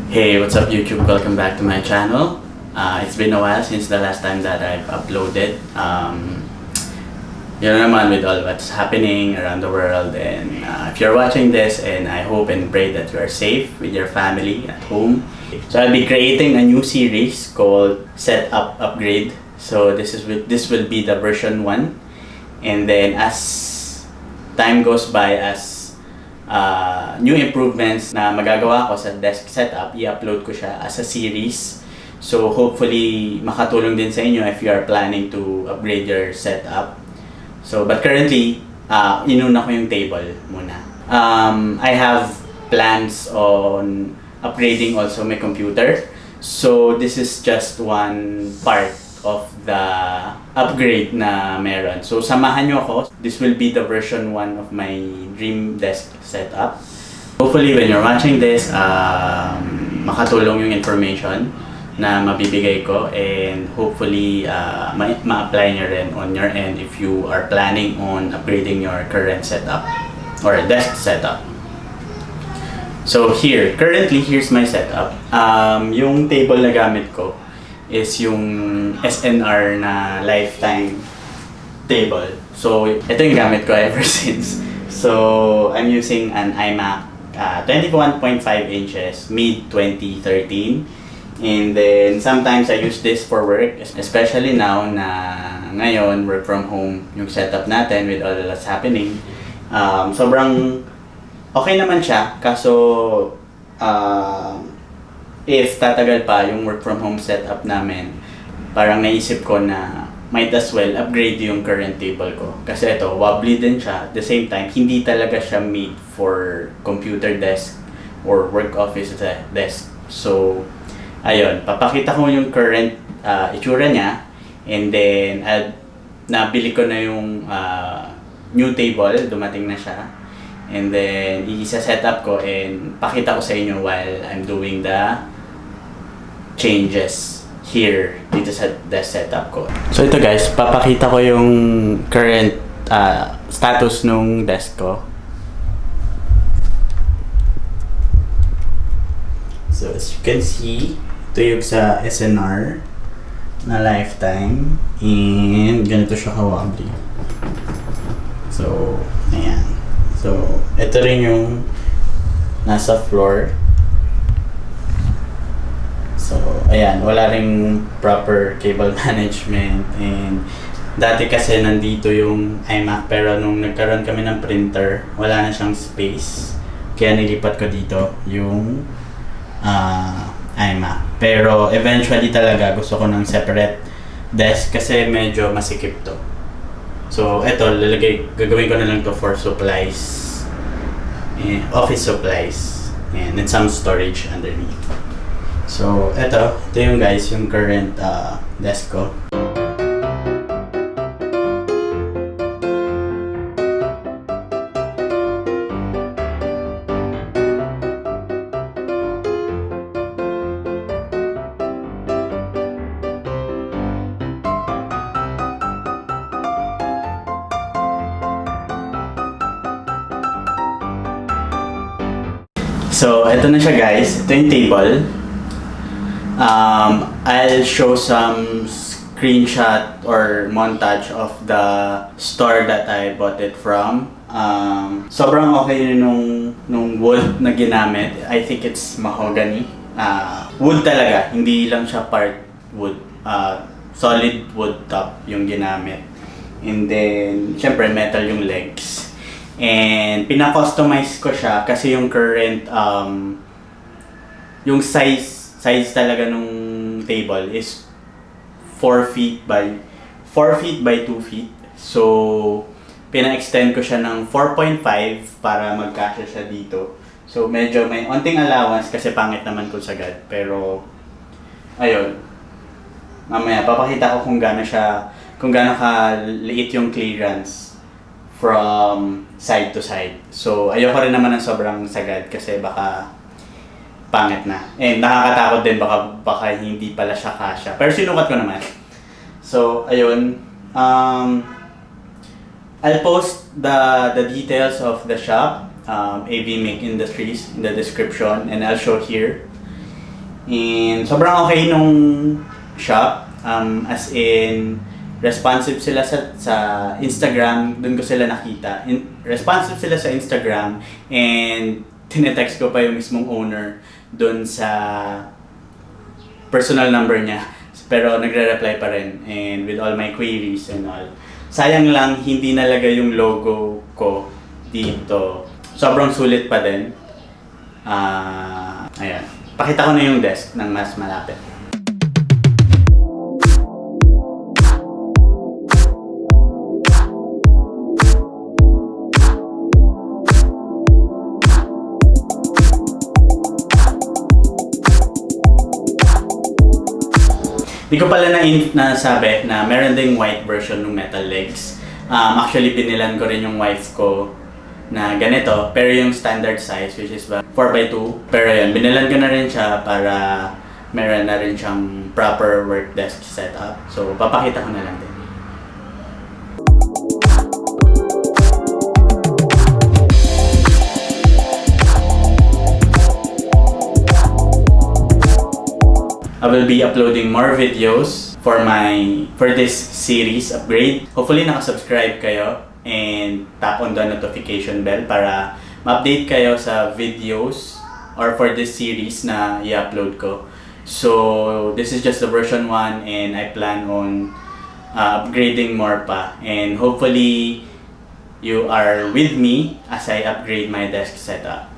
Hey, what's up YouTube? Welcome back to my channel. It's been a while since the last time that I've uploaded. You know naman with all what's happening around the world, and if you're watching this, and I hope and pray that you are safe with your family at home. So I'll be creating a new series called Set Up Upgrade. So this will be the version 1, and then as time goes by, as new improvements na magagawa ko sa desk setup, i-upload ko siya as a series. So hopefully makatulong din sa inyo if you are planning to upgrade your setup. So but currently, inuna ko yung table muna. I have plans on upgrading also my computer. So this is just one part of the upgrade na meron. So samahan nyo ako. This will be the version 1 of my dream desk setup. Hopefully when you're watching this, makatulong yung information na mabibigay ko, and hopefully ma-apply nyo rin on your end if you are planning on upgrading your current setup or desk setup. So currently here's my setup. Yung table na gamit ko is yung SNR na lifetime table. So ito yung gamit ko ever since. So I'm using an iMac 21.5 inches mid 2013. And then sometimes I use this for work, especially now na ngayon work from home yung setup natin with all that's happening. Sobrang okay naman siya, kaso if tatagal pa yung work from home setup namin, parang naisip ko na might as well upgrade yung current table ko. Kasi ito, wobbly din siya. At the same time, hindi talaga siya made for computer desk or work office desk. So, ayun, papakita ko yung current itsura niya, and then nabili ko na yung new table, dumating na siya, and then i-set up ko and pakita ko sa inyo while I'm doing the changes here dito sa desk setup ko. So ito guys, papakita ko yung current status nung desk ko. So as you can see, ito yung sa SNR na lifetime, and ganito siya ka-wobbly. So, ayan. So, ito rin yung nasa floor. So, ayan, wala ring proper cable management, and dati kasi nandito yung iMac, pero nung nagkaroon kami ng printer, wala na siyang space. Kaya nilipat ko dito yung iMac. Pero eventually talaga gusto ko ng separate desk kasi medyo masikip to. So eto, gagawin ko na lang to for supplies, office supplies, and then some storage underneath. So ito yung guys, yung current desk ko. So, ito na siya guys. Ito yung table. I'll show some screenshot or montage of the store that I bought it from. Sobrang okay nung wood na ginamit. I think it's mahogany. Wood talaga, hindi lang siya part wood. Solid wood top yung ginamit. And then, syempre metal yung legs. And pina-customize ko siya kasi yung current yung size talaga nung table is 4 feet by 2 feet. So pina-extend ko siya ng 4.5 para magkasya siya dito. So medyo may onting allowance kasi pangit naman kung sagad, pero ayun. Mamaya papakita ko kung gaano ka-liit yung clearance from side to side. So ayoko rin naman ng sobrang sagad kasi baka pangit na. And nakakatakot din, baka hindi pala siya kasya. Pero sinukat ko naman. So ayun, I'll post the details of the shop, AV Make Industries, in the description, and I'll show here. And sobrang okay nung shop. As in, responsive sila sa Instagram. Doon ko sila nakita. Responsive sila sa Instagram. And tinetext ko pa yung mismong owner doon sa personal number niya. Pero nagre-reply pa rin. And with all my queries and all. Sayang lang, hindi nalagay yung logo ko dito. Sobrang sulit pa din. Ayan. Pakita ko na yung desk ng mas malapit. Hindi ko pala nasabi na meron ding white version ng metal legs. Actually, binilan ko rin yung wife ko na ganito, pero yung standard size, which is 4x2. Pero yun, binilan ko na rin siya para meron na rin siyang proper work desk setup. So, papakita ko na lang din. I will be uploading more videos for this series upgrade. Hopefully nakasubscribe kayo and tap on the notification bell para ma-update kayo sa videos or for this series na i-upload ko. So this is just the version 1 and I plan on upgrading more pa, and hopefully you are with me as I upgrade my desk setup.